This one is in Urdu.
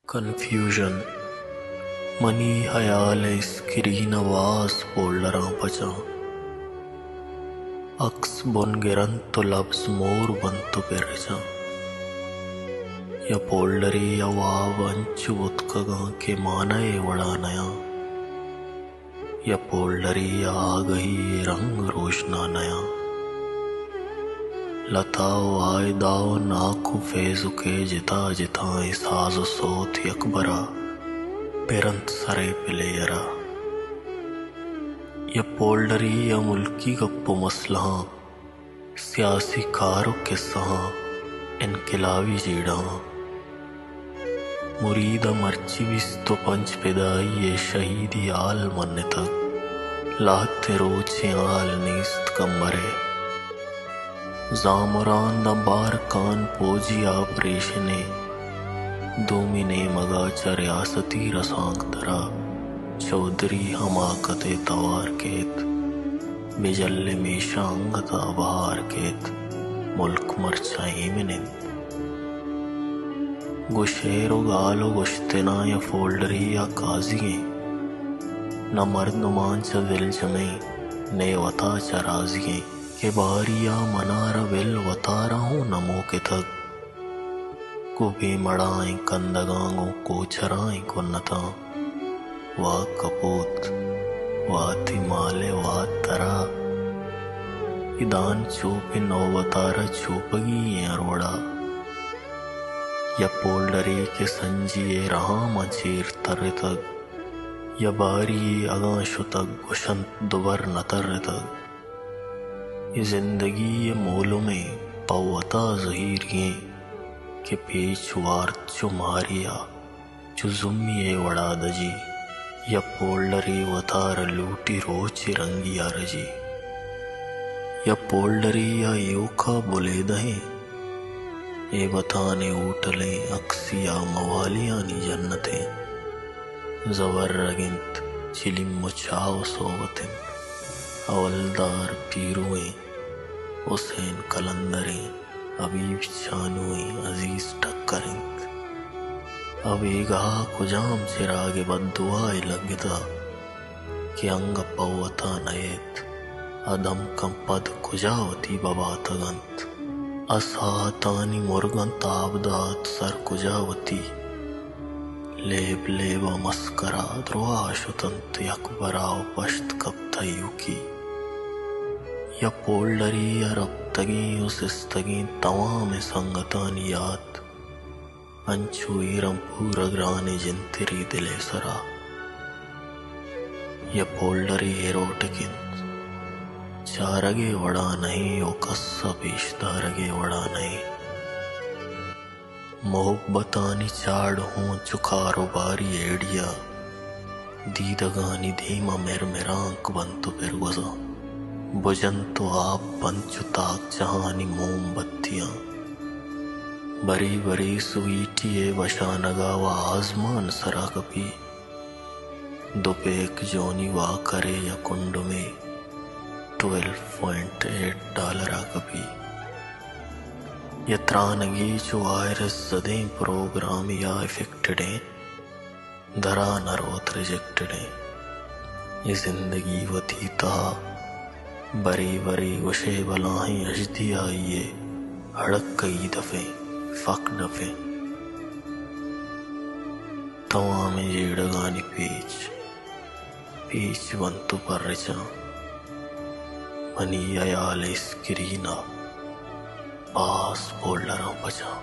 کنفیوژن منی حیال اسکرین آواز فولڈراں پچاں عکس بن گرن تو لفظ مور بن تو پرچاں یا فولڈری یا واو انچ بتکگاں کے معنی وڑا نیا یا فولڈری یا آگہی رنگ روشنا نیا لتاؤ آئے داؤ ناکو فیض کے جتا جتائیں ساز و صوت یکبرا پیرنت سرے پلیرا یا پولڈری یا ملکی گپ و مسلحاں سیاسی کارو قصہاں انقلابی جیڑاں مرید مرچی بیستو پنچ پیدائی یہ شہیدی آل من تک لاتے روچے آل نیست کمبرے زامران دا بارکان پوجی آپریشنے دومینے مگاچا ریاستی رسانگ درا چودری حماقت توار کیت بجل میشا انگتا بہار کیت ملک مرچائی منند گشیر و گالو گشتنا یا فولڈری یا کازییں نہ مردمان چا دل جمیں نئے وطا چا رازییں کہ باریا منارا ول وطارا ہوں نمو کے تھگ کو بے مڑائیں کندگانگوں کو چھرائیں کنتاں وا کپوت واتی مالے وات ترا ادان چوپی نو وطارا چوپگی یہ اروڑا یا پولڈری کے سنجیے رہاں مچیر تر تگ یا باری اگاں شتگ گشنت دوبر نتر تگ یہ زندگی یہ مولوں میں پوتا ظہیرییں کہ پیچ وارت چو ماریا چو زمیے وڑا دجی یا پولڈری وطار لوٹی روچی رنگی آرجی یا پولڈری یا یوکا بولے دہیں اے بتانے اوٹلیں اکسیا موالیانی جنتیں زور رگنت چلم مچاو صوبتیں اولدار پیرویں حسین کلندریں حبیب چانویں عزیز ٹکریں اب ایگاہ کجام چراغ بددعائی لگتا کہ انگ پوتا نیت ادم کم پد کجاوتی بباتگنت اساتانی مرگنت آبدات سر کجاوتی لیب لیبا مسکرا دروا شتنت یکبراو پشت کب تیو کی یا پولڈری یا ربتگیں اس استگیں تمام سنگتانیات انچو ایرم پورگرانے جنتری دلے سرا یا پولڈری ایروٹکن چارگے وڑا نہیں او قصہ پیشدارگے وڑا نہیں محبتانی چاڑ ہوں چکارو باری ایڈیا دیدگانی دھیما مرمرانک بنتو پھر گزا بجن تو آپ پنچو تاک جہانی موم بتیاں بری بری سویٹیے بشانگا و آزمان سرا کپی دو پیک جونی وا کرے یا کنڈ میں $12.8 کپی یا ترانگی جو وائرس زدیں پروگرام یا افیکٹڈیں درا نروت ریجیکٹڈیں یہ زندگی وطیتا بری بری گشے بلاہیں اجدی آئیے ہڑک کئی دفیں فق دفیں تمام جیڑگانی پیچ بنتو پر رچاں منی ایال اسکرینا پاس فولڈراں پچاں